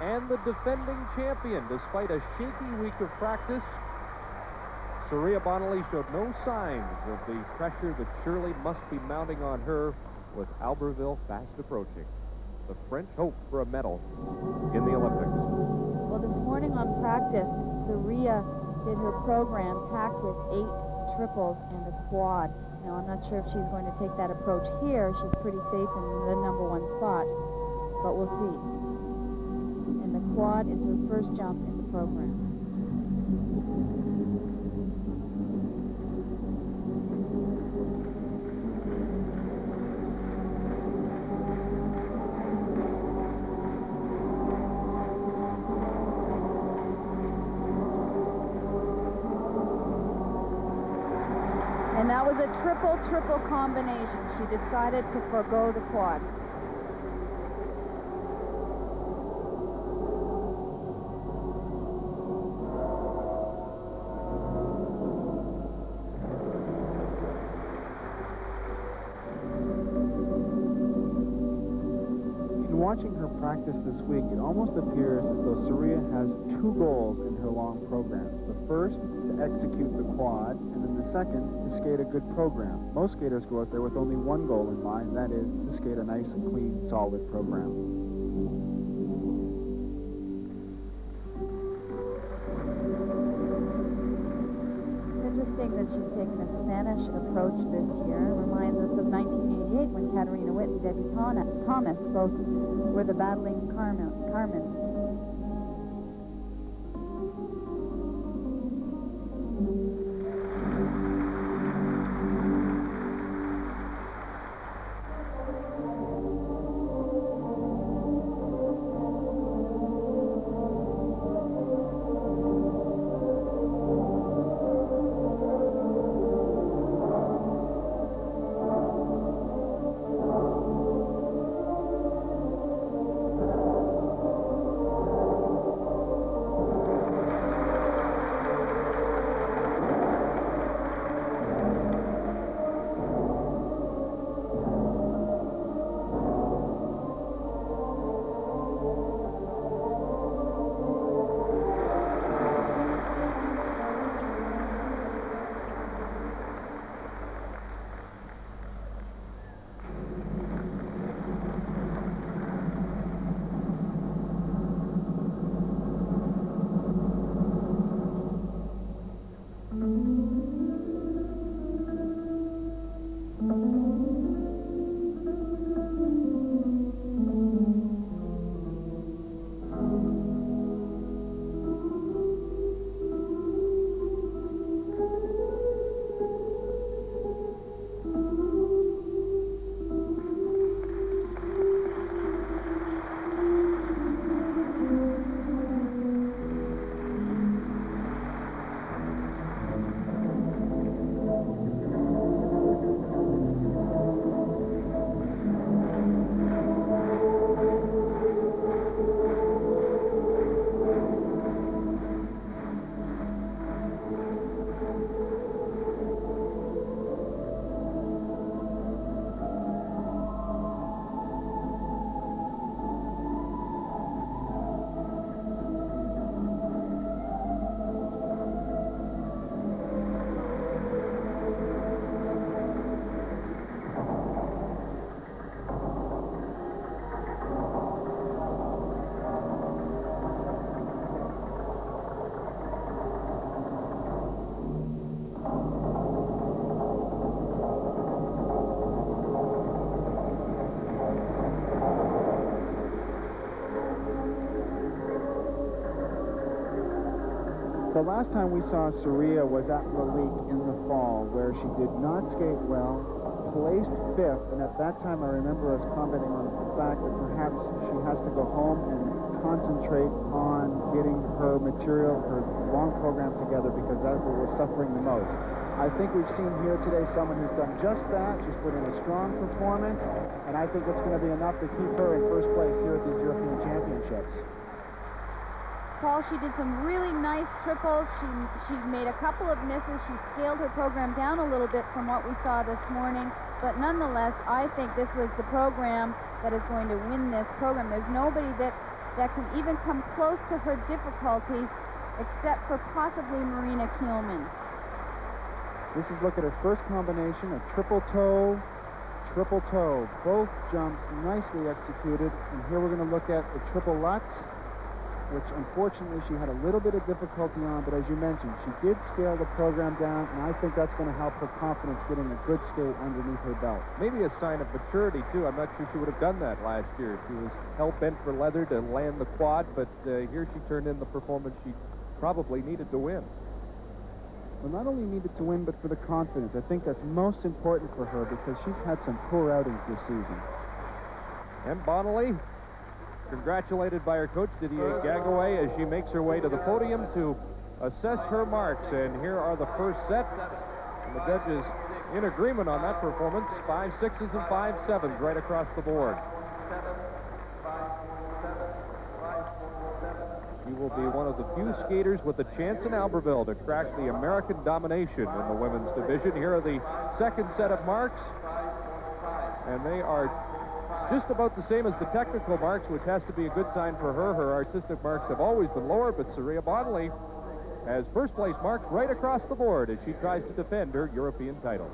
and the defending champion. Despite a shaky week of practice, Surya Bonaly showed no signs of the pressure that surely must be mounting on her with Albertville fast approaching. The French hope for a medal in the Olympics. Well, this morning on practice, Surya did her program packed with 8 triples and a quad. Now, I'm not sure if she's going to take that approach here. She's pretty safe in the #1 spot, but we'll see. And the quad is her first jump in the program. And that was a triple-triple combination. She decided to forgo the quad. In watching her practice this week, it almost appears as though Surya has 2 goals in her long program. The first, to execute the quad, and then the second, to skate a good program. Most skaters go out there with only 1 goal in mind, that is, to skate a nice, clean, solid program. It's interesting that she's taken a Spanish approach this year. It reminds us of 1988 when Katarina Witt and Debbie Thomas both were the battling Carmen. The last time we saw Surya was at Lalique in the fall, where she did not skate well, placed 5th, and at that time I remember us commenting on the fact that perhaps she has to go home and concentrate on getting her material, her long program together, because that's what was suffering the most. I think we've seen here today someone who's done just that. She's put in a strong performance, and I think it's going to be enough to keep her in first place here at these European Championships. Paul, she did some really nice triples. She made a couple of misses. She scaled her program down a little bit from what we saw this morning. But nonetheless, I think this was the program that is going to win this program. There's nobody that that can even come close to her difficulty, except for possibly Marina Keelman. This is look at her first combination, a triple toe, both jumps nicely executed. And here we're going to look at the triple lutz, which unfortunately she had a little bit of difficulty on, but as you mentioned, she did scale the program down, and I think that's going to help her confidence getting a good skate underneath her belt. Maybe a sign of maturity, too. I'm not sure she would have done that last year. She was hell-bent for leather to land the quad, but here she turned in the performance she probably needed to win. Well, not only needed to win, but for the confidence. I think that's most important for her because she's had some poor outings this season. And Bonaly, congratulated by her coach, Didier Gagaway, as she makes her way to the podium to assess her marks. And here are the first set. And the judges in agreement on that performance. 5 6s and 5 7s right across the board. She will be one of the few skaters with a chance in Albertville to crack the American domination in the women's division. Here are the second set of marks. And they are just about the same as the technical marks, which has to be a good sign for her. Her artistic marks have always been lower, but Surya Bonaly has first place marks right across the board as she tries to defend her European title.